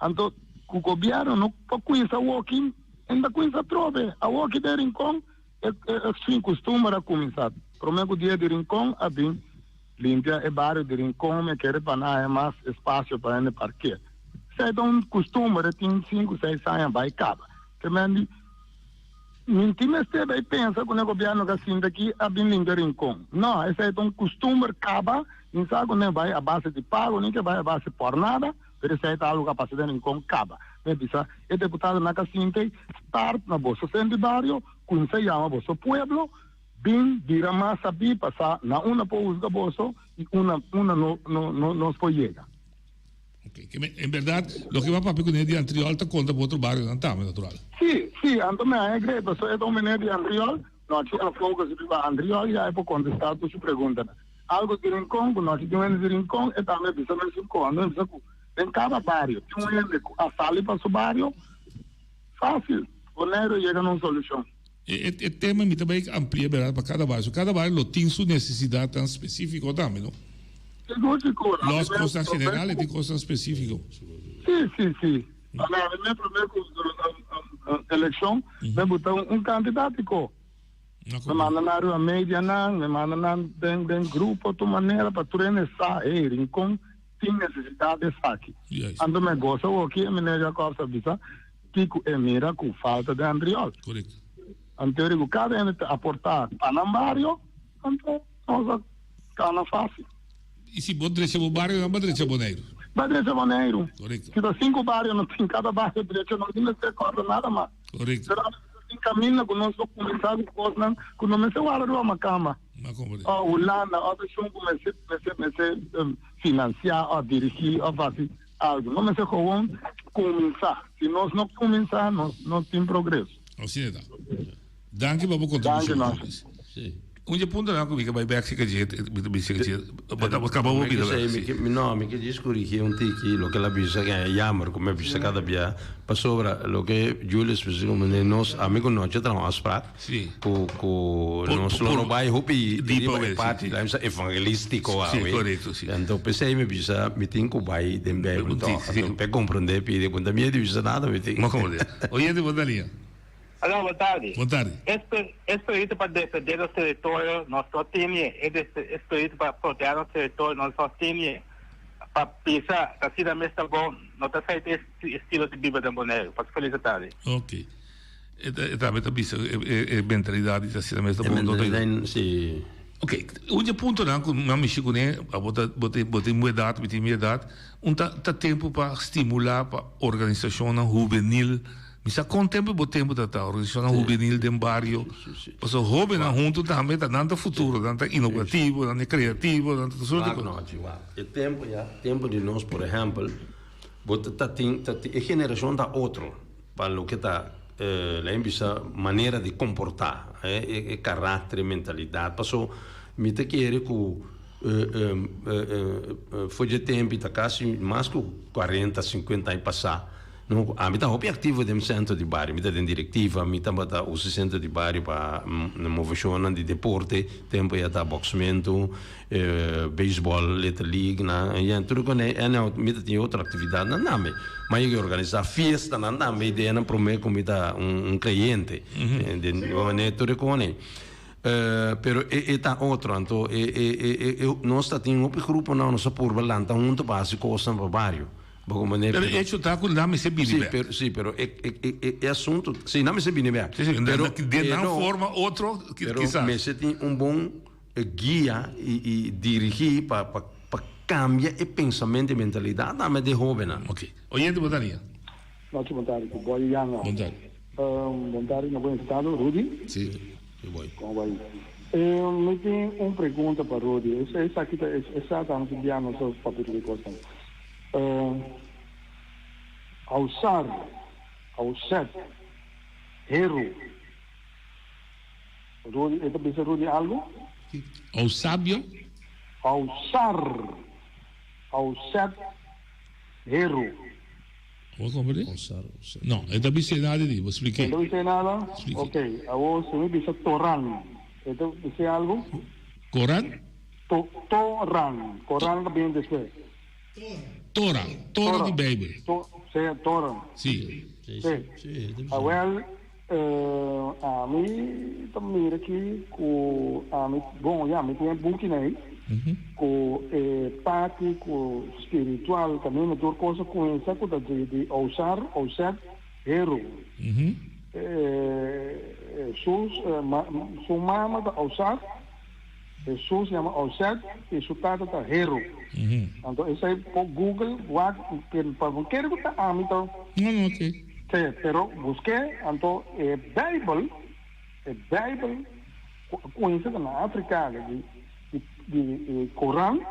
[SPEAKER 4] Então, o governo não conhece o walking, ainda conhece trove. A walking de Rincón é sim costume a começar. Prometo o dia de Rincón, a bem limpia o bairro de Rincón, me quer para mais espaço para ir parque. Se é um costume, tem 5, 6 anos, vai acabar. Que me mentira esteve e pensa que o governo que assim daqui a bem limpar Rincón. Não, esse é um costume, acaba, não sabe que não vai a base de pago, nem que vai a base por nada. Pero se está algo capacidade em concaba. Me bisa, o deputado na Cacinte, start na bolsa centro de barrio, com se chama bolsa pueblo, bem vira mais saber passar na uma por usa bolsa e uma não se chega.
[SPEAKER 2] Okay. Em verdade, o que vai para a de Andriol está contra outro bairro, não está, natural?
[SPEAKER 4] Sim, então me agrega, pessoal, é um menino de Andriol, nós temos fogo de Andriol e aí por contestar a sua pergunta. Algo de Rincón, nós temos de Rincón, e também bisa mais não bisa em cada bairro, tem a sala para o bairro, fácil, o dinheiro chega a uma solução.
[SPEAKER 2] O tema me também amplia para cada bairro. Cada bairro tem sua necessidade tão específica também, não? As coisas generais têm coisas específicas.
[SPEAKER 4] Sim. Na minha primeira eleição, me botou candidato. Me manda na rua média, me manda na grupo, de maneira para treinar Rincón. Tem necessidade de saque. Ando me gosta o que me nega coisa bisa que é mira com falta de Andriol.
[SPEAKER 2] Correto.
[SPEAKER 4] Então cada ano aportar panambario, então nós cana fácil.
[SPEAKER 2] E se bot direito o bairro, não direito boneiro.
[SPEAKER 4] Direito boneiro.
[SPEAKER 2] Correto.
[SPEAKER 4] Se dá 5 bairros, não tem cada bairro direito, não tem que correr nada mais.
[SPEAKER 2] Correto.
[SPEAKER 4] Tem caminho com nós começar com coisas, com nós se guarda uma cama. O Holanda, a pessoa comece financiar, a dirigir, a fazer algo. Não se começar. Se nós não começar, não tem progresso.
[SPEAKER 2] Assim é. Danke para a contribuição. Sim. Onde ponto não comigo vai back se que acabou o vídeo.
[SPEAKER 3] Não, me que diz corrigir tiki lo que la bisa que jammer como bisa cada dia passou lo que Julius fez como nós amigo nós já estamos asprat.
[SPEAKER 2] Sim.
[SPEAKER 3] Com nós não vai hopi de parte lá evangelístico
[SPEAKER 2] Sim, correto, sim.
[SPEAKER 3] Então pensei me bisa me tem que vai de bem então para compreender pide quando me diz nada me tem.
[SPEAKER 2] Mas como é? Oi, de boa linha.
[SPEAKER 5] Alô, boa tarde.
[SPEAKER 2] Boa tarde.
[SPEAKER 5] Espírito para defender o território, nós só temos. Espírito para proteger o território, nós só temos. Para pensar, assim da mesma bom, nós temos esse estilo de vida de Boneiro. Para felicidade.
[SPEAKER 2] Ok. Também é mentalidade, assim da mesma bom.
[SPEAKER 3] Sim.
[SPEAKER 2] Ok. Onde ponto não, não me chego nem, botei minha idade, tá tempo para estimular para organização juvenil. Misa com tempo da organização juvenil de bairro, porque o jovem junto também está dando futuro, dando inovativo, dando criativo, dando tudo isso.
[SPEAKER 3] O tempo de nós, por exemplo, a geração da outro, para o que está a maneira de comportar, caráter, mentalidade, passou, me te quer que foi de tempo, está quase mais que 40, 50 anos passar. A mim hopi ativo de centro de bairro, mim tem diretiva, mim também o centro de bairro para movição de deporte, tempo já tá boxamento, beisebol, little league, e tudo que é mim tem outra atividade, não me, mas eu organizar festa, não me ideia não prometo como tá cliente, de maneira tudo com ele. Pero tá outro, então nós tá tem grupo não nossa por balanta junto básico coisa para bairro.
[SPEAKER 2] Pero hecho está con la mesa binibe.
[SPEAKER 3] Sí, pero es asunto, sí, la mesa binibe.
[SPEAKER 2] Pero de una forma otro
[SPEAKER 3] quizás. Me se tiene un buen guía y dirigir para cambiar el pensamiento y mentalidad de joven.
[SPEAKER 2] Ok. Oyente, boa tarde.
[SPEAKER 4] Noite, boa tarde. Boa tarde.
[SPEAKER 2] Boa tarde.
[SPEAKER 4] Boa tarde, no bom estado, Rudy?
[SPEAKER 2] Sim, eu vou.
[SPEAKER 4] Como vai? Eu tenho uma pergunta para o Rudy. Essa aqui é exatamente o dia nosso papel de coisa. Ao set, hero. Rudy, это bisa Rudy algo?
[SPEAKER 2] Ao sábio?
[SPEAKER 4] Ao set, Hero.
[SPEAKER 2] Vou compreender? Não, eu também sei nada disso, vou explicar.
[SPEAKER 4] Não sei nada? Ok, agora se me diz Toran. Então, diz algo?
[SPEAKER 2] Coran?
[SPEAKER 4] Toran. Coran também diz.
[SPEAKER 2] Torah de Bíblia.
[SPEAKER 4] Toran.
[SPEAKER 2] Sim.
[SPEAKER 4] Well, a mim também aqui com a mim bom, já me tem book aí. Com parte com espiritual também me dou coisa com essa coisa de usar hero. Jesus mama da usar. Jesus chama usar e sutata da hero. Então isso aí por Google what para quero que a mim então.
[SPEAKER 2] Não, ok.
[SPEAKER 4] Sí, pero busqué, então, Bible, conhecida na África, de Corão,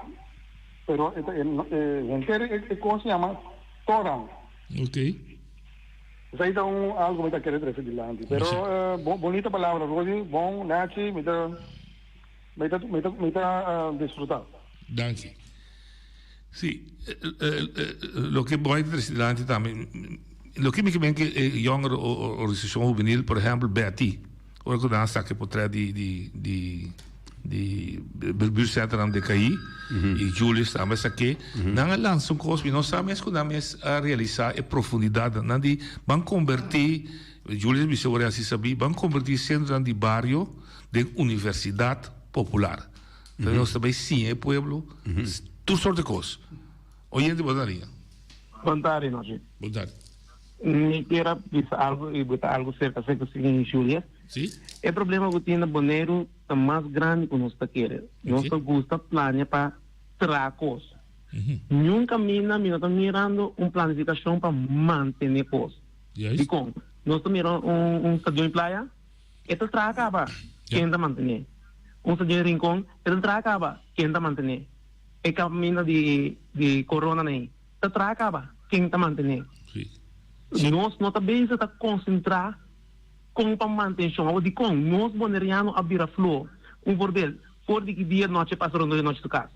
[SPEAKER 4] pero gente coisa se chama Torah.
[SPEAKER 2] Ok.
[SPEAKER 4] Isso aí então algo que eu quero dizer de lá. Pero bonita palavra, Rodi, bom, Nachi, me está disfrutar.
[SPEAKER 2] Danke. Sí, lo que voy a decir también. Lo que me ven que jongere organisatie juvenil, por exemplo, Betty, ook gedaan stak op het die buurtcentrum de KI, e Julius também aqui, na land são coisas que nós sabemos que nós a realizar em profundidade, na die van convertir, Julius me se assim sabia, van convertir centro de barrio de universidade popular. Então nós também sim é pueblo, tudo sorte de coisas. Oyente, boa tarde.
[SPEAKER 5] Boa tarde, nós.
[SPEAKER 2] Boa tarde.
[SPEAKER 5] Me queira botar algo cerca de Júlia.
[SPEAKER 2] Sim.
[SPEAKER 5] O problema que tem na Bonaire é mais grande que nós queremos. Nós gosta planear para tracos. Nunca mina está mirando planificação para manter coisas. E como nós estamos mirando estadio em praia, esta acaba quem está mantendo. Estadio em rincão, esta acaba quem está mantendo. E caminho de corona nem, esta acaba quem está mantendo. Nós não também está concentrar com a manutenção de com nós boneriano abrir a flor verbal por de que dia noite passaram 2 noites de casa.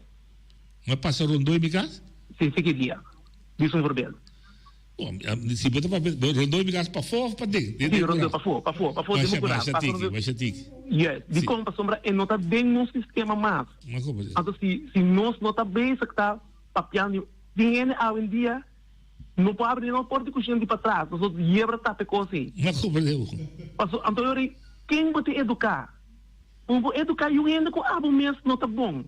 [SPEAKER 2] Mas passaram 2 de casa?
[SPEAKER 5] Sim, que dia. Diz verbal.
[SPEAKER 2] Se botar para rondou de casa para fora ou para dentro?
[SPEAKER 5] Sim, rondou para fora,
[SPEAKER 2] vai ser tique.
[SPEAKER 5] Yes, de como para sombra e não está bem no sistema mais. Então se nós não está bem se está papiando, dinheiro hoje em dia não pode abrir uma porta de para trás, nós outros llevar tape coisa.
[SPEAKER 2] Não compreendeu.
[SPEAKER 5] Então quem vai te educar? Vou educar e ainda com abo mês não está bom.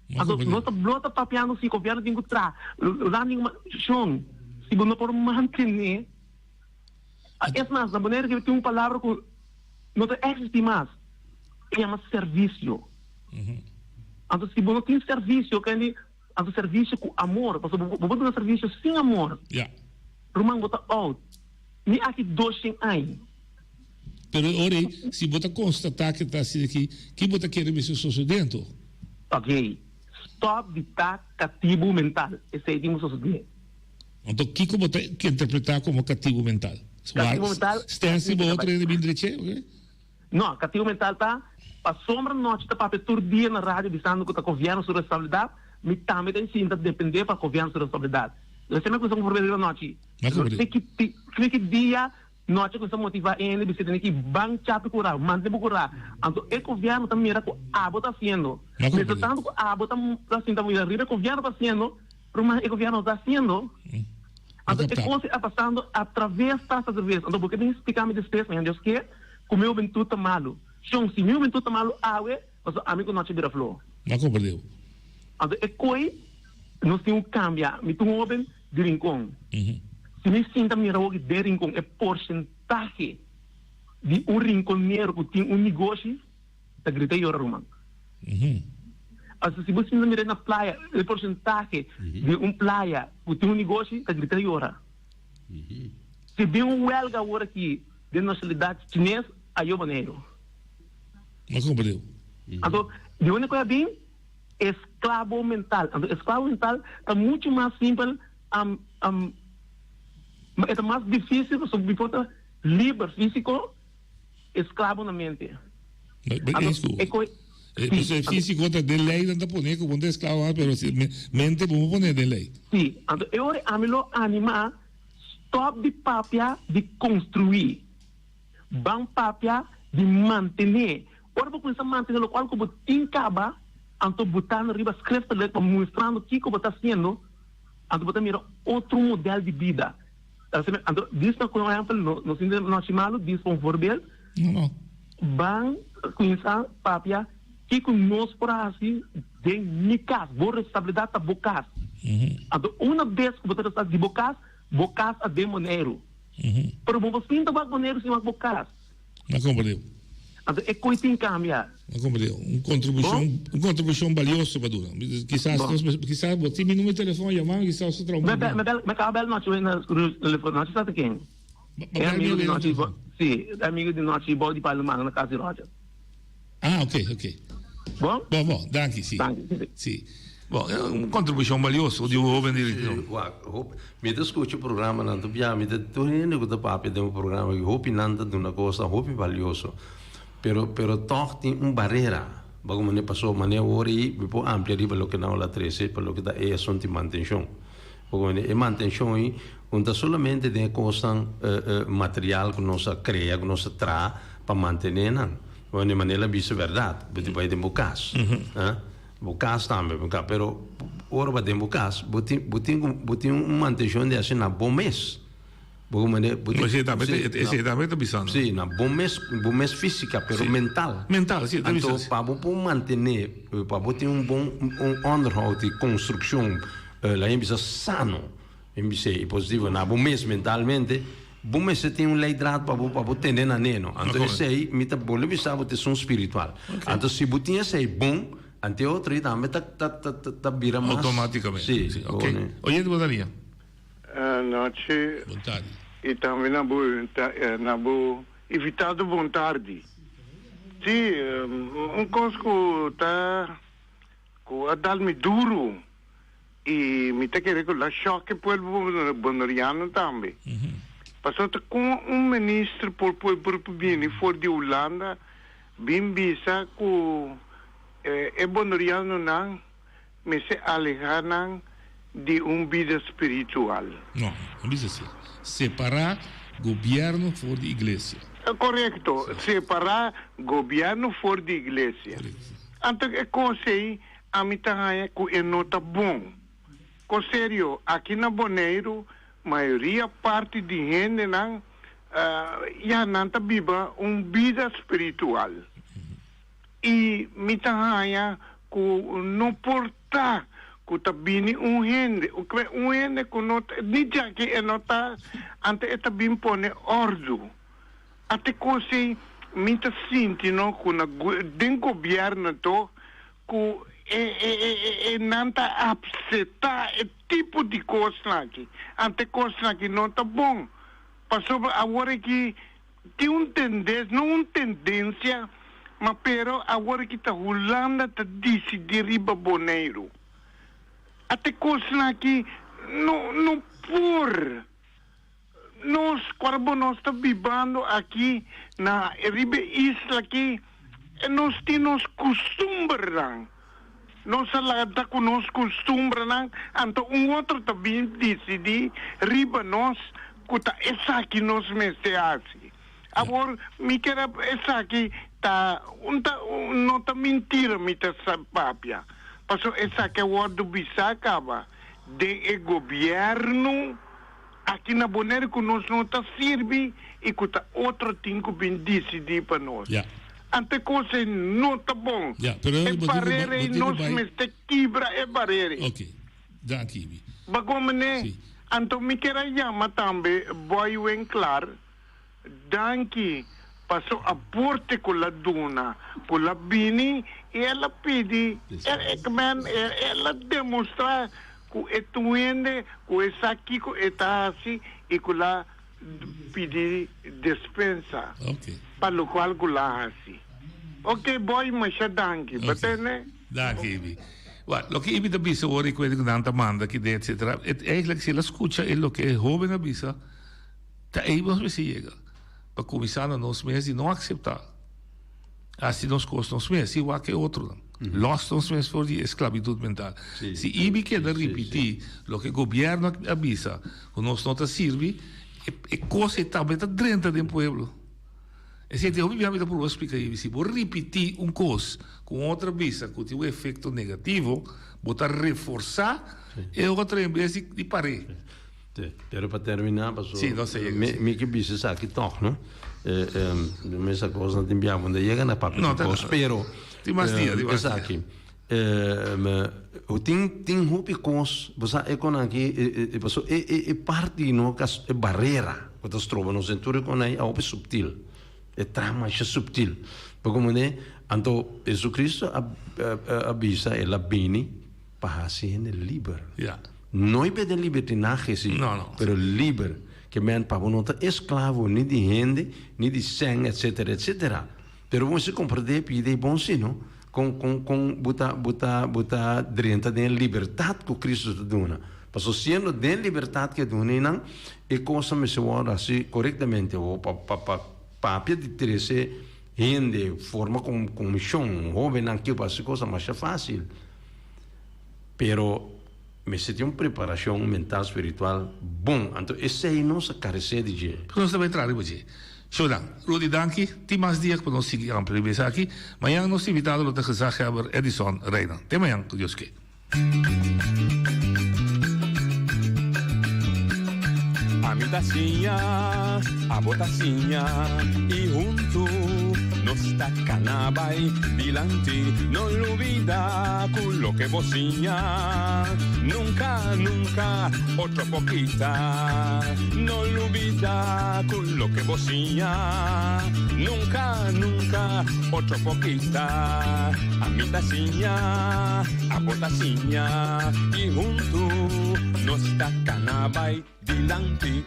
[SPEAKER 5] Então não está blota papiando se o governo tem que tra, lá nenhuma chão, se não pode manter. É mais, na maneira que tem uma palavra que não existe mais, chama serviço. Então se não tem serviço, que do serviço com amor, porque vou botar um serviço sem amor. Rumang bota out. Ni aqui 200 anos.
[SPEAKER 2] Pero ora, se bota constatar que está assim aqui, que bota querer ver se sou dentro.
[SPEAKER 5] Ok. Stop de estar cativo mental. Esse é o que
[SPEAKER 2] então, que como que interpretar como cativo mental?
[SPEAKER 5] Cativo mental.
[SPEAKER 2] Stance outro de bindreche, ok?
[SPEAKER 5] Não, cativo mental tá para sombra noite tá para todo dia na rádio dizendo que tá governo sua responsabilidade. Me também tem sim depender para confiança e responsabilidade. Eu sempre coisa com problema na noite. Que dia noite coisa motivar ele de ser que banco chape curar, manter curar. Então o governo também era com a bota fazendo. Mas tanto a bota assim também arriba o governo fazendo, mas o governo está fazendo. Então é coisa está passando através dessa serviço. Então porque tem que explicar me despesa, meu Deus que o meu bentu tá malo. Se meu bentu tá malo, mas amigo noite vira flor.
[SPEAKER 2] Não compreendeu.
[SPEAKER 5] Então, é coisa, nós temos que cambiar. Me tenho open de rincão. Se me sinta que de rincão é porcentagem de rinconeiro que tem negócio, está gritando a Romano. Se você sinta na praia, é porcentagem de praia que tem negócio, está gritando a Se vem huelga agora aqui, de nacionalidade chinesa, aí é o maneiro.
[SPEAKER 2] Não compreendeu.
[SPEAKER 5] Então, de onde é bem? Escravo mental. Escravo mental é muito mais simples, é mais difícil, sobre importa livre físico, escravo na mente.
[SPEAKER 2] Eso físico de lei não pone que ponte esclavo, pero si mente vamos poner de lei.
[SPEAKER 6] Sim, então eu amilo anima stop de papia de construir, bang papia de manter. Ora vou começar a manter o qual como tem caba, então botar na riba escrita para mostrando o que como está sendo, então botar mira outro modelo de vida. Então diz na por exemplo no chamado diz um voorbeeld.
[SPEAKER 2] Não.
[SPEAKER 6] Bang começar papia que nós por assim de nicas, boa responsabilidade da bocas. Então uma vez que você está de bocas a de monero. Pero você pinta o monero sem bocas.
[SPEAKER 2] Não compreendeu.
[SPEAKER 6] Então é coisa em cambiar.
[SPEAKER 2] Não compreendeu. Contribuição valiosa para dura. Quizás você me número de telefone chamar, quizás outro trabalho.
[SPEAKER 6] Me cabelo não tinha no telefone, não está aqui. É amigo de nós, sim, amigo de nós, bom de Palomar na casa de Roger.
[SPEAKER 2] Ah, ok.
[SPEAKER 6] Bom,
[SPEAKER 2] danke, sim.
[SPEAKER 6] Sim.
[SPEAKER 2] Bom, é uma contribuição valiosa de um jovem diretor.
[SPEAKER 3] Me escuta o programa, não tô me tô indo com o papo de um programa que hope nada de uma coisa hope valioso, pero toch tem barreira. Bagulho me passou maneira ori me pode ampliar para o que não lá 13 para o que da é assunto de manutenção. Bagulho é manutenção aí, onde solamente tem coisa material que nós cria, que nós traz para manter não. De maneira vice verdade, porque vai ter bocas, bocas também, pero ora vai ter bocas, botem manutenção de assim na bom mês,
[SPEAKER 2] esse também está pensando.
[SPEAKER 3] Sim, na bom mês física, pero mental.
[SPEAKER 2] Mental, sim, está
[SPEAKER 3] então
[SPEAKER 2] pensando.
[SPEAKER 3] Para manter, para botar bom onderhoud de construção, lá em bisa sano, em bisa positivo, na bom mês mentalmente. Bom, mas você tem leidrado para entender na neno. Então, isso aí, me tá bom, ele sabe que é espiritual. Então, se você isso aí bom, ante outro, também tá vira mais.
[SPEAKER 2] Automaticamente.
[SPEAKER 3] Sim,
[SPEAKER 2] ok. Oye, boa tarde.
[SPEAKER 7] Noite.
[SPEAKER 2] Boa tarde.
[SPEAKER 7] E também na boa evitado boa tarde. Sim, coisa que tá a dar-me duro e me tá querendo que choque para o bonoriano também. Passou com ministro por bem fora de Holanda, bem bisa que bonoriano não, mas se alejar de vida espiritual.
[SPEAKER 2] Não diz assim. Separar governo fora de igreja.
[SPEAKER 7] Correto, separar governo fora de igreja. Então, é coisa aí, a mim tá que é nota bom. Com sério, aqui na Boneiro, maioria parte de gente não não tá viva vida espiritual e me tá que não porta que tá bem gente que não nem já que é nota ante tá bem pone ordo até coisa me tá sentindo não que na den governo to que não tá upseta tipo de coisa aqui ante coisa que não tá bom passou agora que tem não tendência mas pero agora que tá Holanda tá decidir riba Boneiro até coisa que não por nós quando nós tá vivendo aqui na riba isla aqui nós temos costume nós lá conosco costume então outro também decidi riba nós que essa aqui nós mestre agora me quer essa aqui tá não tá mentira me tá papia passou essa que o do bisa acaba de governo aqui na Bonaire que nós não tá serve e que tá outro tem que bem decidir para nós ante coisa não tá bom. É barreira e nós mestre quebra é barreira.
[SPEAKER 2] Ok, daqui.
[SPEAKER 7] Bagomene, então me quero chamar também, boy bem claro, danke passou a porte com a dona, com a bini, e ela pede, ela demonstra que é tuende, que é aqui, que é assim, e que ela pede dispensa.
[SPEAKER 2] Ok.
[SPEAKER 7] Para o qual que lá assim. Ok, boy, mas já danke, batene?
[SPEAKER 2] Danke. Lo que evita bisa ora quello che tanta manda che eccetera e eigenlijk se la escucha è lo che è giovane bisa ta e vos si llega para começar a nos meses e não aceitar assim nós costumamos mesmo, igual que outro. Nós estamos mesmo por de esclavitud mental. Se IBI quer repetir o que o governo avisa, que nós não serve, é coisa também está dentro do povo. E se eu me por você explicar isso, se vou repetir coisa com outra visa, que tem um efeito negativo, vou reforçar, é outra em vez de parar.
[SPEAKER 3] Pero para terminar,
[SPEAKER 2] sim, não sei.
[SPEAKER 3] Me que business aqui toch, não? Essa coisa não tem biamo, não chega na papel.
[SPEAKER 2] Não,
[SPEAKER 3] pero
[SPEAKER 2] tem mais dia, tem mais
[SPEAKER 3] dia. O tem hopi cos, você é com aqui, é parte no cas é barreira, que nós trova no centro com aí, é subtil, é trama, é subtil. Porque como né, então Jesus Cristo avisa ela bene para ser livre. Não é de libertinagem, sim, pero livre, que men para não estar escravo nem de gente, nem de sangue, etc, etc. Pero você compreende pide bom sino com buta dentro da liberdade que Cristo te dá. Porque sendo da liberdade que dá, não é coisa me se ora assim corretamente ou papia de treze gente forma com missão, jovem aqui para essa coisa mais fácil. Pero me se tem uma preparação mental espiritual bom, então esse aí não se carece de jeito.
[SPEAKER 2] Nós também trazemos de Zodan, Rudy Danki, tem mais dias para nós seguir a primeira aqui. Amanhã nós invitamos o gezaghebber Edison Reina. Até amanhã, que Deus quer.
[SPEAKER 1] A mi tacinha, a botacinha e junto nos tacanabay dilante, no olvida lo que vocinha. Nunca, nunca, otro poquita, no olvida lo que vocinha. Nunca, nunca, otro poquita. A mi tacinha, a botacinha e junto nos tacanabay dilante.